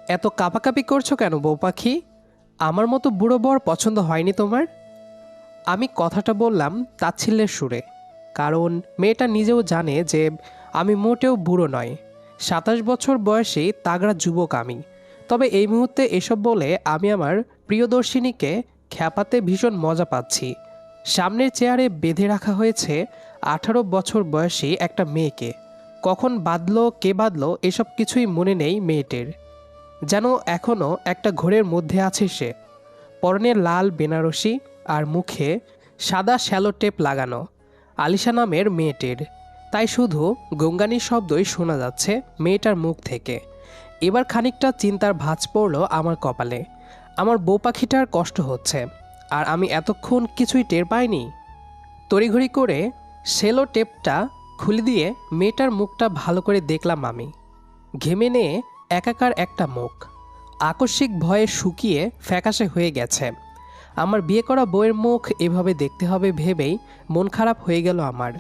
এত কাঁপাকাঁপি করছো কেন বউ পাখি? আমার মতো বুড়ো বর পছন্দ হয়নি তোমার? আমি কথাটা বললাম তাচ্ছিল্যের সুরে, কারণ মেয়েটা নিজেও জানে যে আমি মোটেও বুড়ো নয়। 27 বছর বয়সী তাগড়া যুবক আমি। তবে এই মুহূর্তে এসব বলে আমি আমার প্রিয়দর্শিনীকে খ্যাপাতে ভীষণ মজা পাচ্ছি। সামনের চেয়ারে বেঁধে রাখা হয়েছে 18 বছর বয়সী একটা মেয়েকে। কখন বাঁধলো কে বাঁধলো এসব কিছুই মনে নেই মেয়েটের। যেন এখনও একটা ঘোরের মধ্যে আছে সে। পরনে লাল বেনারসি আর মুখে সাদা শ্যালো টেপ লাগানো। আলিশা নামের মেয়েটির, তাই শুধু গঙ্গানির শব্দই শোনা যাচ্ছে মেয়েটার মুখ থেকে। এবার খানিকটা চিন্তার ভাঁজ পড়ল আমার কপালে। আমার বউ পাখিটার কষ্ট হচ্ছে, আর আমি এতক্ষণ কিছুই টের পাইনি। তড়িঘড়ি করে শ্যালো টেপটা খুলে দিয়ে মেয়েটার মুখটা ভালো করে দেখলাম আমি। ঘেমে নিয়ে একাকার একটা মুখ, আকস্মিক ভয়ে শুকিয়ে ফ্যাকাশে হয়ে গেছে। আমার বিয়ে করা বউয়ের মুখ এভাবে দেখতে হবে ভেবেই মন খারাপ হয়ে গেল আমার।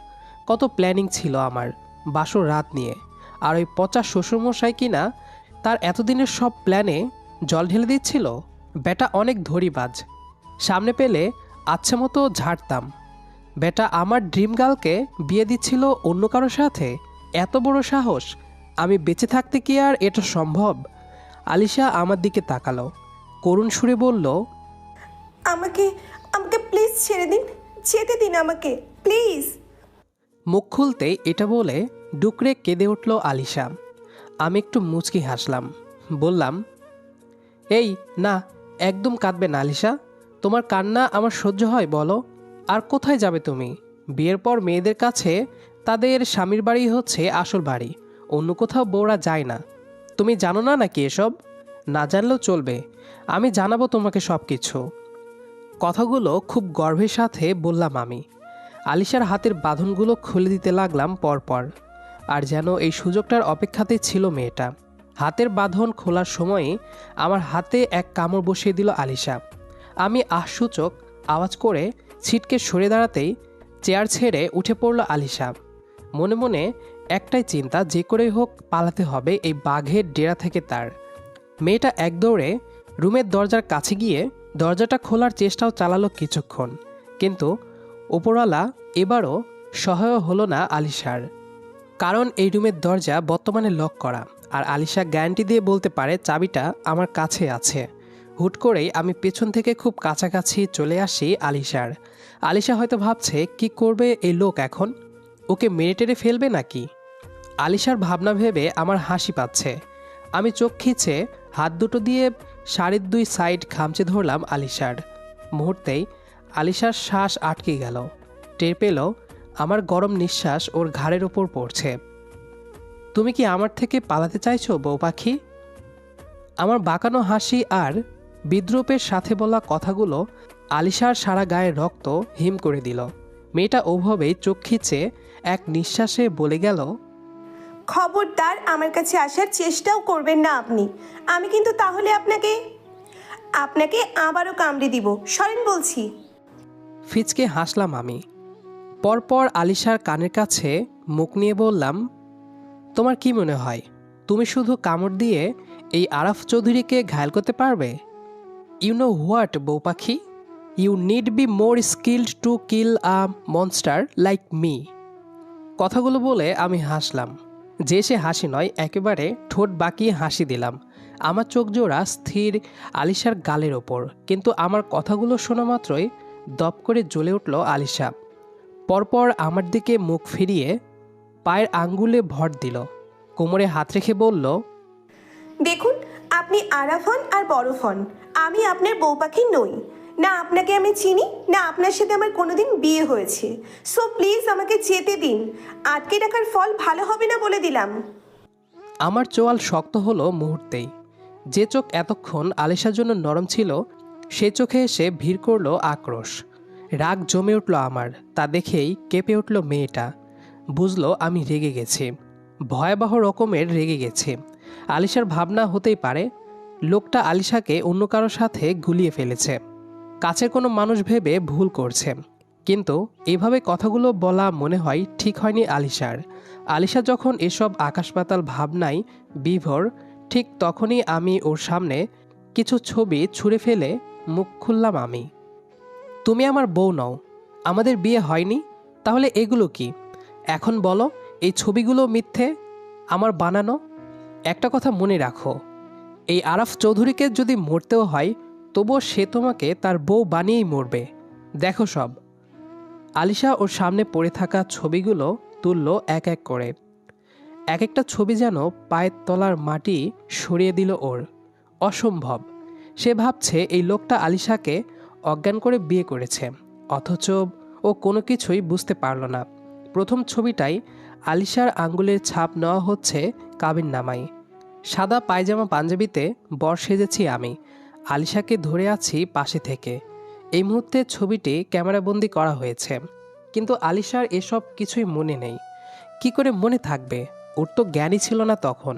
কত প্ল্যানিং ছিল আমার বাসর রাত নিয়ে, আর ওই পচা শ্বশুরমশাই কিনা তার এতদিনের সব প্ল্যানে জল ঢেলে দিচ্ছিল। বেটা অনেক ধরিবাজ, সামনে পেলে আচ্ছা মতো ঝাড়তাম। বেটা আমার ড্রিম গার্লকে বিয়ে দিচ্ছিল অন্য কারোর সাথে। এত বড় সাহস! আমি বেঁচে থাকতে কি আর এটা সম্ভব? আলিশা আমার দিকে তাকালো, করুণ সুরে বলল, আমাকে আমাকে প্লিজ ছেড়ে দিন, যেতে দিন আমাকে প্লিজ। মুখ খুলতেই এটা বলে ডুকরে কেঁদে উঠল আলিশা। আমি একটু মুচকি হাসলাম, বললাম, এই না, একদম কাঁদবে না আলিশা। তোমার কান্না আমার সহ্য হয় বলো? আর কোথায় যাবে তুমি? বিয়ের পর মেয়েদের কাছে তাদের স্বামীর বাড়ি হচ্ছে আসল বাড়ি, অন্য কোথাও বউরা যায় না। তুমি জানো না নাকি এসব? না জানলেও চলবে, আমি জানাবো তোমাকে সব কিছু। কথাগুলো খুব গর্বের সাথে বললাম আমি। আলিশার হাতের বাঁধনগুলো খুলে দিতে লাগলাম পরপর, আর যেন এই সুযোগটার অপেক্ষাতেই ছিল মেয়েটা। হাতের বাঁধন খোলার সময়ে আমার হাতে এক কামড় বসিয়ে দিল আলিশা। আমি আহসূচক আওয়াজ করে ছিটকে সরে দাঁড়াতেই চেয়ার ছেড়ে উঠে পড়ল আলিশা। মনে মনে একটাই চিন্তা, যে করেই হোক পালাতে হবে এই বাঘের ডেরা থেকে তার। মেয়েটা এক দৌড়ে রুমের দরজার কাছে গিয়ে দরজাটা খোলার চেষ্টাও চালালো কিছুক্ষণ, কিন্তু ওপরওয়ালা এবারও সহায় হলো না আলিশার। কারণ এই রুমের দরজা বর্তমানে লক করা, আর আলিশা গ্যারান্টি দিয়ে বলতে পারে চাবিটা আমার কাছে আছে। হুট করেই আমি পেছন থেকে খুব কাছাকাছি চলে আসি আলিশার। আলিশা হয়তো ভাবছে কি করবে এই লোক এখন, ওকে মেরে টেরে ফেলবে নাকি? আলিশার ভাবনা ভেবে আমার হাসি পাচ্ছে। আমি চোখ খিচে হাত দুটো দিয়ে শাড়ির দুই সাইড খামচে ধরলাম আলিশার। মুহূর্তেই আলিশার শ্বাস আটকে গেল। টের পেল আমার গরম নিঃশ্বাস ওর ঘাড়ের ওপর পড়ছে। তুমি কি আমার থেকে পালাতে চাইছো বউ পাখি? আমার বাঁকানো হাসি আর বিদ্রূপের সাথে বলা কথাগুলো আলিশার সারা গায়ের রক্ত হিম করে দিল। মেয়েটা ওভাবেই চোখ খিচে এক নিঃশ্বাসে বলে গেল, খবরদার আমার কাছে আসার চেষ্টাও করবেন না আপনি। আমি কিন্তু তাহলে আপনাকে আপনাকে আবারও কামড়ে দিব, সরেন বলছি। ফিচকে হাসলাম আমি। পরপর আলিশার কানের কাছে মুখ নিয়ে বললাম, তোমার কি মনে হয় তুমি শুধু কামড় দিয়ে এই আরাফ চৌধুরীকে ঘায়ল করতে পারবে? ইউ নো হোয়াট বউ পাখি, you need be more skilled to kill a monster like me. কথাগুলো বলে আমি হাসলাম, যে সে হাসি নয়, একেবারে ঠোঁট বাঁকিয়ে হাসি দিলাম। আমার চোখ জোড়া স্থির আলিশার গালের ওপর, কিন্তু আমার কথাগুলো শোনা মাত্রই দপ করে জ্বলে উঠল আলিশা। পরপর আমার দিকে মুখ ফিরিয়ে পায়ের আঙ্গুলে ভর দিল, কোমরে হাত রেখে বলল, দেখুন, আপনি আরাফ হন আর বরফ হন, আমি আপনার বউ পাখি নই। না আপনাকে আমি চিনি, না আপনার সাথে আমার কোনোদিন বিয়ে হয়েছে। সো প্লিজ আমাকে যেতে দিন, আটকে রাখার ফল ভালো হবে না বলে দিলাম। আমার চোয়াল শক্ত হলো মুহূর্তেই। যে চোখ এতক্ষণ আলিশার জন্য নরম ছিল, সে চোখে এসে ভিড় করলো আক্রোশ। রাগ জমে উঠল আমার, তা দেখেই কেঁপে উঠল মেয়েটা। বুঝলো আমি রেগে গেছি, ভয়াবহ রকমের রেগে গেছি। আলিশার ভাবনা হতেই পারে লোকটা আলিশাকে অন্য কারোর সাথে গুলিয়ে ফেলেছে, কাছের কোনো মানুষ ভেবে ভুল করছে। কিন্তু এভাবে কথাগুলো বলা মনে হয় ঠিক হয়নি আলিশার। আলিশা যখন এসব আকাশ পাতাল ভাবনায় বিভোর, ঠিক তখনই আমি ওর সামনে কিছু ছবি ছুঁড়ে ফেলে মুখ খুললাম আমি। তুমি আমার বউ নও, আমাদের বিয়ে হয়নি, তাহলে এগুলো কি? এখন বলো, এই ছবিগুলো মিথ্যে, আমার বানানো। একটা কথা মনে রাখো, এই আরাফ চৌধুরীকে যদি মরতেও হয় তবুও সে তোমাকে তার বউ বানিয়েই মরবে। দেখো সব। আলিশা ওর সামনে পড়ে থাকা ছবিগুলো তুলল এক এক করে। এক একটা ছবি যেন পায়ের তলার মাটি সরিয়ে দিল ওর। অসম্ভব। সে ভাবছে এই লোকটা আলিশাকে অজ্ঞান করে বিয়ে করেছে, অথচ ও কোনো কিছুই বুঝতে পারল না। প্রথম ছবিটাই আলিশার আঙ্গুলের ছাপ নেওয়া হচ্ছে কাবিননামায়। সাদা পায়জামা পাঞ্জাবিতে বর সেজেছি আমি, আলিশাকে ধরে আছি পাশে থেকে। এই মুহূর্তে ছবিটি ক্যামেরাবন্দি করা হয়েছে, কিন্তু আলিশার এসব কিছুই মনে নেই। কি করে মনে থাকবে? ওর তো জ্ঞানই ছিল না তখন।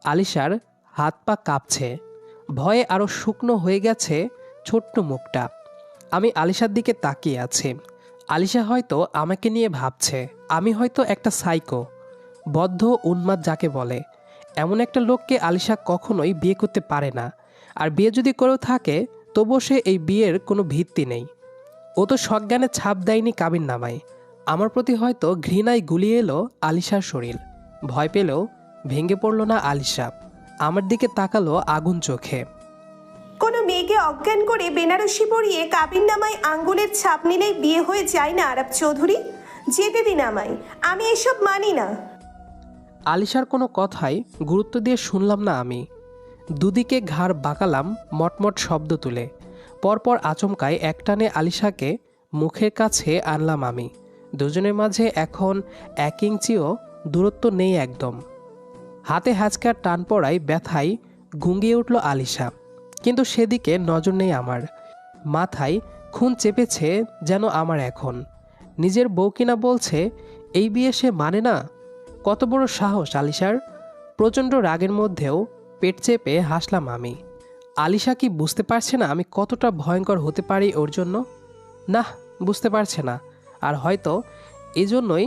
আলিশার হাত পা কাঁপছে, ভয়ে আরও শুকনো হয়ে গেছে ছোট্ট মুখটা। আমি আলিশার দিকে তাকিয়ে আছি। আলিশা হয়তো আমাকে নিয়ে ভাবছে আমি হয়তো একটা সাইকো, বদ্ধ উন্মাদ যাকে বলে। এমন একটা লোককে আলিশা কখনোই বিয়ে করতে পারে না। আর বিয়ে যদি করেও থাকে তবুও সে এই বিয়ের কোনো ভিত্তি নেই। ও তো সজ্ঞানে ছাপ দেয়নি কাবিননামায়। আমার প্রতি হয়তো ঘৃণায় গুলিয়ে এলো আলিশার শরীর। ভয় পেলেও ভেঙে পড়ল না আলিশা, আমার দিকে তাকালো আগুন চোখে। কোনো মেয়েকে অজ্ঞান করে বেনারসি পরিয়ে কাবিননামায় আঙ্গুলের ছাপ নিলেই বিয়ে হয়ে যায় না আরাফ চৌধুরী? যেতে দিন আমায়, আমি এসব মানি না। আলিশার কোনো কথাই গুরুত্ব দিয়ে শুনলাম না আমি। দুদিকে ঘাড় বাঁকালাম মটমট শব্দ তুলে। পরপর আচমকায় একটানে আলিশাকে মুখের কাছে আনলাম আমি। দুজনের মাঝে এখন 1 ইঞ্চিও দূরত্ব নেই একদম। হাতে হ্যাচকার টান পড়ায় ব্যথায় গুঙ্গিয়ে উঠল আলিশা, কিন্তু সেদিকে নজর নেই আমার। মাথায় খুন চেপেছে যেন আমার এখন। নিজের বউ কিনা বলছে এই বিয়ে সে মানে না। কত বড় সাহস আলিশার! প্রচণ্ড রাগের মধ্যেও পেট চেপে হাসলাম আমি। আলিশা কি বুঝতে পারছে না আমি কতটা ভয়ঙ্কর হতে পারি ওর জন্য? না, বুঝতে পারছে না। আর হয়তো এজন্যই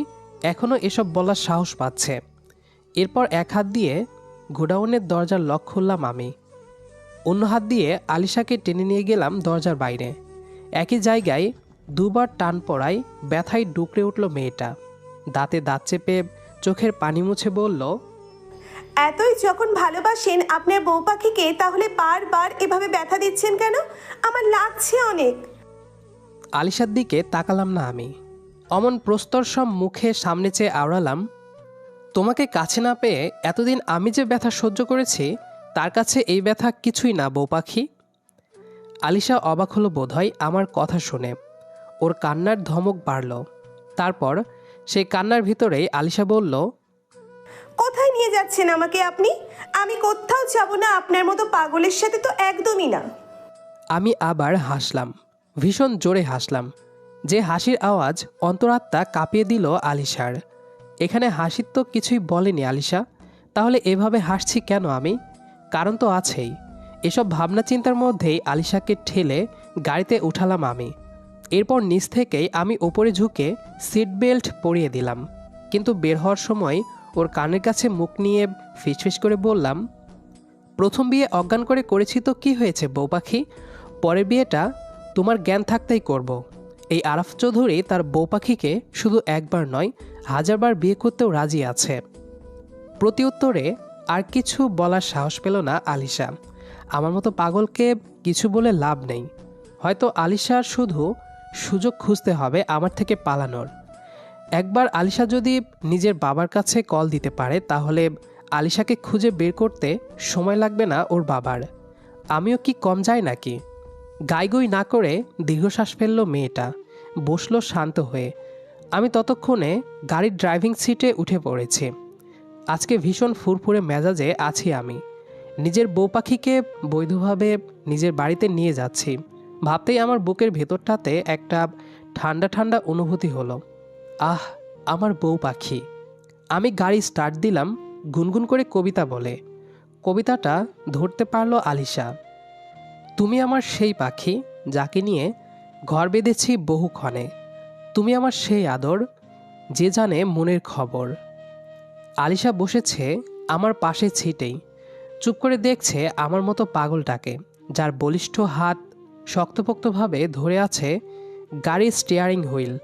এখনও এসব বলার সাহস পাচ্ছে। এরপর এক হাত দিয়ে গোডাউনের দরজার লক খুললাম আমি, অন্য হাত দিয়ে আলিশাকে টেনে নিয়ে গেলাম দরজার বাইরে। একই জায়গায় দুবার টান পড়ায় ব্যথায় ডুকরে উঠল মেয়েটা। দাঁতে দাঁত চেপে চোখের পানি মুছে বলল, এতই যখন ভালোবাসেন আপনার বউ পাখিকে, তাহলে বারবার এভাবে ব্যথা দিচ্ছেন কেন? আমার লাগছে অনেক। আলিশার দিকে তাকালাম না আমি। অমন প্রস্তর সব মুখে সামনে চেয়ে আওড়ালাম, তোমাকে কাছে না পেয়ে এতদিন আমি যে ব্যথা সহ্য করেছি তার কাছে এই ব্যথা কিছুই না বউ পাখি। আলিশা অবাক হলো বোধহয় আমার কথা শুনে। ওর কান্নার ধমক বাড়ল। তারপর সেই কান্নার ভিতরেই আলিশা বলল, কোথায় নিয়ে যাচ্ছেন আমাকে আপনি? আমি কোথাও যাব না, আপনার মতো পাগলের সাথে তো একদমই না। আমি আবার হাসলাম, ভীষণ জোরে হাসলাম, যে হাসির আওয়াজ অন্তরাত্মা কাঁপিয়ে দিল আলিশার। এখানে হাসির তো কিছুই বলেনি আলিশা, তাহলে এভাবে হাসছি কেন আমি? কারণ তো আছেই। এসব ভাবনা চিন্তার মধ্যেই আলিশাকে ঠেলে গাড়িতে উঠালাম আমি। এরপর নিচ থেকেই আমি ওপরে ঝুঁকে সিট বেল্ট পরিয়ে দিলাম, কিন্তু বের হওয়ার সময় ওর কানের কাছে মুখ নিয়ে ফিসফিস করে বললাম, প্রথম বিয়ে অজ্ঞান করে করেছি তো কি হয়েছে বউ পাখি? পরের বিয়েটা তোমার জ্ঞান থাকতেই করব। এই আরাফ চৌধুরী তার বউ পাখিকে শুধু একবার নয় 1000 বার বিয়ে করতেও রাজি আছে। প্রতি উত্তরে আর কিছু বলার সাহস পেল না আলিশা। আমার মতো পাগলকে কিছু বলে লাভ নেই। হয়তো আলিশার শুধু সুযোগ খুঁজতে হবে আমার থেকে পালানোর। একবার আলিশা যদি নিজের বাবার কাছে কল দিতে পারে তাহলে আলিশাকে খুঁজে বের করতে সময় লাগবে না ওর বাবার। আমিও কি কম যাই নাকি? গাইগুই না করে দীর্ঘশ্বাস ফেলল মেয়েটা, বসলো শান্ত হয়ে। আমি ততক্ষণে গাড়ির ড্রাইভিং সিটে উঠে পড়েছি। আজকে ভীষণ ফুরফুরে মেজাজে আছি আমি। নিজের বউ পাখিকে বৈধভাবে নিজের বাড়িতে নিয়ে যাচ্ছি ভাবতেই আমার বুকের ভেতরটাতে একটা ঠান্ডা ঠান্ডা অনুভূতি হলো। আহ, আমার বউ পাখি। আমি গাড়ি স্টার্ট দিলাম গুনগুন করে কবিতা বলে। কবিতাটা ধরতে পারলো আলিশা। তুমি আমার সেই পাখি যাকে নিয়ে ঘর বেঁধেছি বহুক্ষণে। তুমি আমার সেই আদর যে জানে মনের খবর। আলিশা বসেছে আমার পাশে ছিটেই, চুপ করে দেখছে আমার মতো পাগলটাকে, যার বলিষ্ঠ হাত শক্তপোক্তভাবে ধরে আছে গাড়ির স্টিয়ারিং হুইল।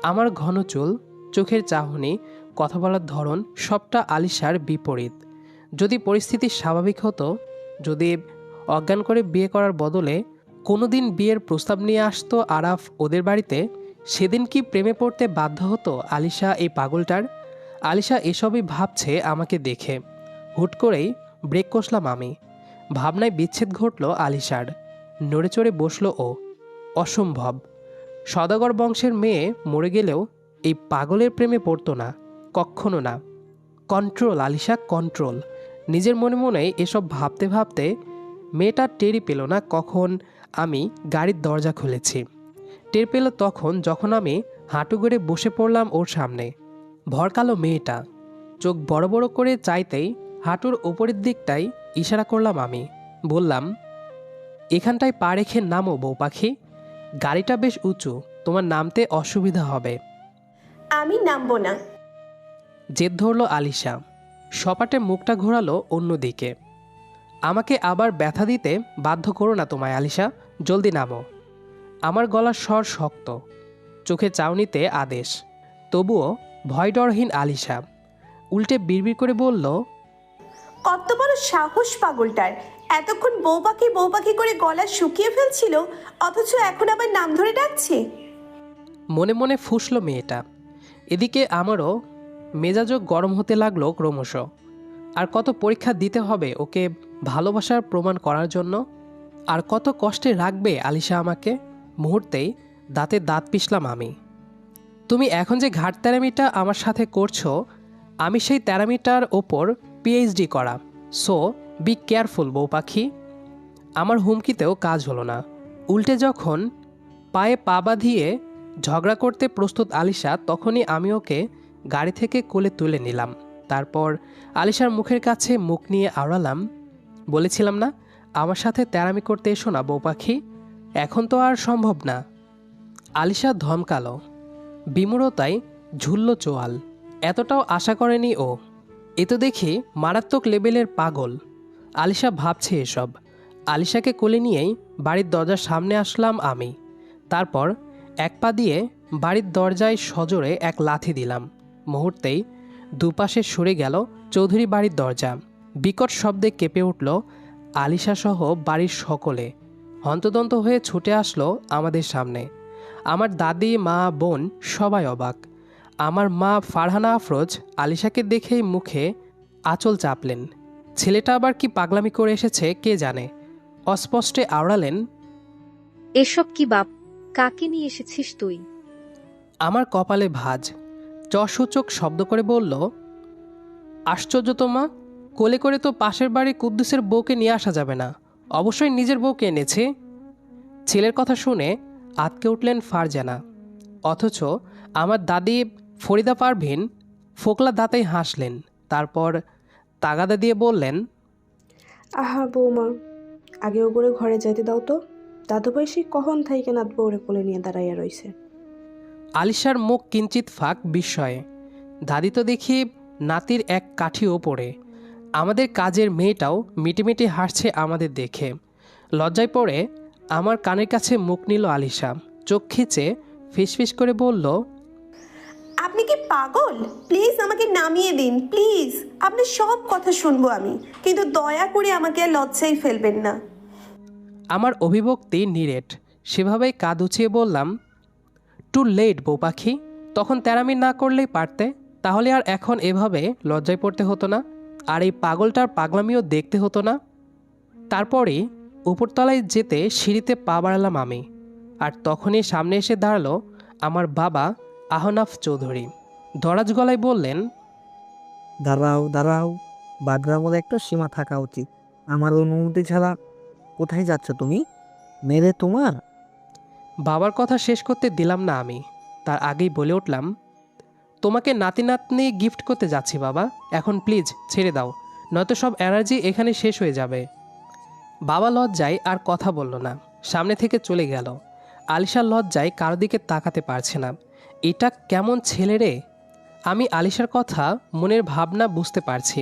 আমার ঘন চুল, চোখের চাহনি, কথা বলার ধরন সবটা আলিশার বিপরীত। যদি পরিস্থিতি স্বাভাবিক হতো, যদি অজ্ঞান করে বিয়ে করার বদলে কোনোদিন বিয়ের প্রস্তাব নিয়ে আসতো আরাফ ওদের বাড়িতে, সেদিন কি প্রেমে পড়তে বাধ্য হতো আলিশা এই পাগলটার? আলিশা এসবই ভাবছে আমাকে দেখে। হুট করেই ব্রেক কষলাম আমি। ভাবনায় বিচ্ছেদ ঘটল আলিশার। নড়ে চড়ে বসল ও। অসম্ভব। সদাগর বংশের মেয়ে মরে গেলেও এই পাগলের প্রেমে পড়তো না, কক্ষনো না। Control Alisha, control. নিজের মনে মনে এসব ভাবতে ভাবতে মেয়েটা টেরই পেল না কখন আমি গাড়ির দরজা খুলেছি। টের পেল তখন যখন আমি হাঁটু গড়ে বসে পড়লাম ওর সামনে। ভরকালো মেয়েটা। চোখ বড় বড় করে চাইতেই হাঁটুর উপরের দিকটাই ইশারা করলাম আমি। বললাম, এখানটায় পা রেখে নামো বউ পাখি। গাড়িটা বেশ উঁচু, তোমার নামতে অসুবিধা হবে। আমি নামবো না। জেদ ধরল আলিশা। সপাটে মুখটা ঘোরালো অন্যদিকে। আমাকে আবার ব্যথা দিতে বাধ্য করো না তোমায় আলিশা, জলদি নামো। আমার গলার স্বর শক্ত, চোখে চাউনিতে আদেশ। তবুও ভয়ডরহীন আলিশা উল্টে বিড়বিড় করে বলল, কত বড় সাহস পাগলটার! এতক্ষণ বউ পাখি করে গলা শুকিয়ে ফেলছিল, অথচ এখন আবার নাম ধরে ডাকছে। মনে মনে ফুঁসল মেয়েটা। এদিকে আমারও মেজাজও গরম হতে লাগলো ক্রমশ। আর কত পরীক্ষা দিতে হবে ওকে ভালোবাসার প্রমাণ করার জন্য? আর কত কষ্টে রাখবে আলিশা আমাকে? মুহূর্তেই দাঁতে দাঁত পিষলাম আমি। তুমি এখন যে ঘাট তেরামিটা আমার সাথে করছো, আমি সেই তেরামিটার ওপর পিএইচডি করা। সো বি কেয়ারফুল বউ পাখি। আমার হুমকিতেও কাজ হলো না। উল্টে যখন পায়ে পা বাঁধিয়ে ঝগড়া করতে প্রস্তুত আলিশা, তখনই আমি ওকে গাড়ি থেকে কোলে তুলে নিলাম। তারপর আলিশার মুখের কাছে মুখ নিয়ে আওড়ালাম। বলেছিলাম না আমার সাথে তেরামি করতে এসো না বউ পাখি, এখন তো আর সম্ভব না। আলিশা ধমকালো। বিমূঢ়তায় ঝুলল চোয়াল। এতটাও আশা করেনি ও। এ তো দেখি মারাত্মক লেভেলের পাগল। আলিশা ভাবছে এসব। আলিশাকে কোলে নিয়েই বাড়ির দরজার সামনে আসলাম আমি। তারপর এক পা দিয়ে বাড়ির দরজায় সজোরে এক লাথি দিলাম। মুহূর্তেই দুপাশে সরে গেল চৌধুরী বাড়ির দরজা। বিকট শব্দে কেঁপে উঠল আলিশা সহ বাড়ির সকলে। হন্তদন্ত হয়ে ছুটে আসলো আমাদের সামনে। আমার দাদি, মা, বোন সবাই অবাক। আমার মা ফারহানা আফরোজ আলিশাকে দেখেই মুখে আঁচল চাপলেন। ছেলেটা আবার কি পাগলামি করে এসেছে কে জানে। অস্পষ্টে আওড়ালেন, এসব কি বাপ, কাকে নিয়ে এসেছিস তুই? আমার কপালে ভাঁজ। চসূচক শব্দ করে বলল, আশ্চর্য তো মা, কোলে করে তো পাশের বাড়ি কুদ্দুসের বউকে নিয়ে আসা যাবে না, অবশ্যই নিজের বউকে এনেছে। ছেলের কথা শুনে আতকে উঠলেন ফারজানা। অথচ আমার দাদি ফরিদা পারভিন ফোকলা দাঁতেই হাসলেন। তারপর তাগাদা দিয়ে বললেন, আহা বৌমা, আগে ওপরে ঘরে যাইতে দাও তো। দাদু ভাই সে কখন থাইকে নাত বউরে কোলে নিয়ে দাঁড়াইয়া রইছে। আলিশার মুখ কিঞ্চিত ফাঁক বিস্ময়ে। দাদি তো দেখি নাতির এক কাঠি ওপরে। আমাদের কাজের মেয়েটাও মিটিমিটি হাসছে আমাদের দেখে। লজ্জায় পড়ে আমার কানের কাছে মুখ নিল আলিশা। চোখ খিচে ফিসফিস করে বলল, আপনি কি পাগল? প্লিজ আমাকে নামিয়ে দিন, প্লিজ। আপনার সব কথা শুনবো আমি, কিন্তু দয়া করে আমাকে আর লজ্জায় ফেলবেন না। আমার অভিব্যক্তি নিরেট। সেভাবেই কাঁধ উঁচিয়ে বললাম, টু লেট বউ পাখি, তখন তেরামি না করলেই পারতে, তাহলে আর এখন এভাবে লজ্জায় পড়তে হতো না, আর এই পাগলটার পাগলামিও দেখতে হতো না। তারপরেই উপরতলায় যেতে সিঁড়িতে পা বাড়ালাম আমি। আর তখনই সামনে এসে দাঁড়ালো আমার বাবা আহনাফ চৌধুরী। দরাজ গলায় বললেন, দাঁড়াও দাঁড়াও, বাগড়ার মধ্যে একটা সীমা থাকা উচিত। আমার অনুমতি ছাড়া কোথায় যাচ্ছ তুমি? মেরে তোমার। বাবার কথা শেষ করতে দিলাম না আমি, তার আগেই বলে উঠলাম, তোমাকে নাতি নাতনি গিফট করতে যাচ্ছি বাবা, এখন প্লিজ ছেড়ে দাও, নয়তো সব এনার্জি এখানে শেষ হয়ে যাবে। বাবা লজ্জায় আর কথা বলল না, সামনে থেকে চলে গেল। আলিশার লজ্জায় কারো দিকে তাকাতে পারছে না। এটা কেমন ছেলে রে! আমি আলিশার কথা, মনের ভাবনা বুঝতে পারছি।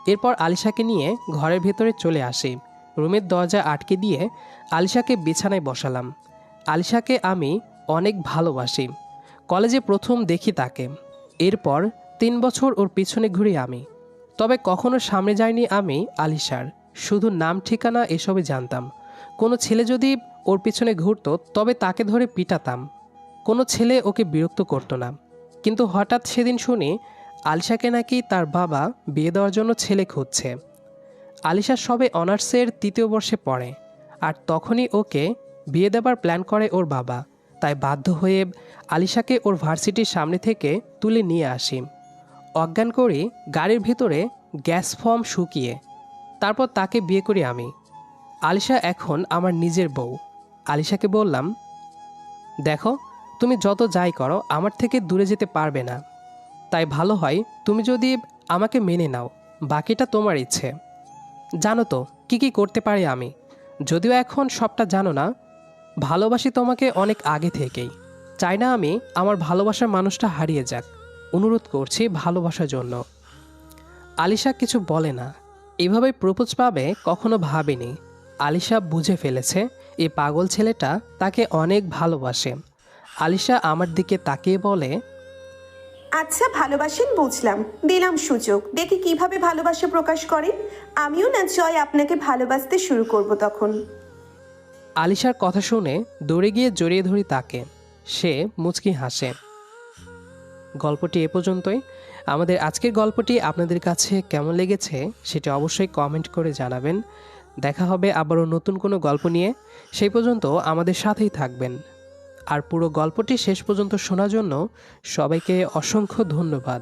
এরপর আলিশাকে নিয়ে ঘরের ভেতরে চলে আসি। রুমের দরজা আটকে দিয়ে আলিশাকে বিছানায় বসালাম। আলিশাকে আমি অনেক ভালোবাসি। কলেজে প্রথম দেখি তাকে। এরপর 3 বছর ওর পিছনে ঘুরি আমি। তবে কখনো সামনে যাইনি আমি আলিশার, শুধু নাম ঠিকানা এসবই জানতাম। কোনো ছেলে যদি ওর পিছনে ঘুরতো তবে তাকে ধরে পিটাতাম। কোনো ছেলে ওকে বিরক্ত করতো না। কিন্তু হঠাৎ সেদিন শুনি আলিশাকে নাকি তার বাবা বিয়ে দেওয়ার জন্য ছেলে খুঁজছে। আলিশা সবে অনার্সের 3য় বর্ষে পড়ে, আর তখনই ওকে বিয়ে দেবার প্ল্যান করে ওর বাবা। তাই বাধ্য হয়ে আলিশাকে ওর ভার্সিটির সামনে থেকে তুলে নিয়ে আসি। অজ্ঞান করি গাড়ির ভিতরে গ্যাস ফর্ম শুকিয়ে। তারপর তাকে বিয়ে করি আমি। আলিশা এখন আমার নিজের বউ। আলিশাকে বললাম, দেখো, তুমি যত যাই করো আমার থেকে দূরে যেতে পারবে না। তাই ভালো হয় তুমি যদি আমাকে মেনে নাও, বাকিটা তোমার ইচ্ছে। জানো তো কি কি করতে পারি আমি, যদিও এখন সবটা জানো না। ভালোবাসি তোমাকে অনেক আগে থেকেই। চাই না আমি আমার ভালোবাসার মানুষটা হারিয়ে যাক। অনুরোধ করছি ভালোবাসার জন্য। আলিশা কিছু বলে না। এভাবে প্রপোজ পাবে কখনো ভাবেনি। আলিশা বুঝে ফেলেছে এই পাগল ছেলেটা তাকে অনেক ভালোবাসে। আলিশা আমার দিকে তাকিয়ে বলে, আচ্ছা ভালোবাসেন বুঝলাম, দিলাম সুযোগ, দেখি কিভাবে ভালোবাসা প্রকাশ করেন। আমিও না জয় আপনাকে ভালোবাসতে শুরু করব তখন। আলিশার কথা শুনে দৌড়ে গিয়ে জড়িয়ে ধরি তাকে। সে মুচকি হাসে। গল্পটি এ পর্যন্তই। আমাদের আজকের গল্পটি আপনাদের কাছে কেমন লেগেছে সেটা অবশ্যই কমেন্ট করে জানাবেন। দেখা হবে আবারও নতুন কোনো গল্প নিয়ে। সেই পর্যন্ত আমাদের সাথেই থাকবেন। আর পুরো গল্পটি শেষ পর্যন্ত শোনার জন্য সবাইকে অসংখ্য ধন্যবাদ।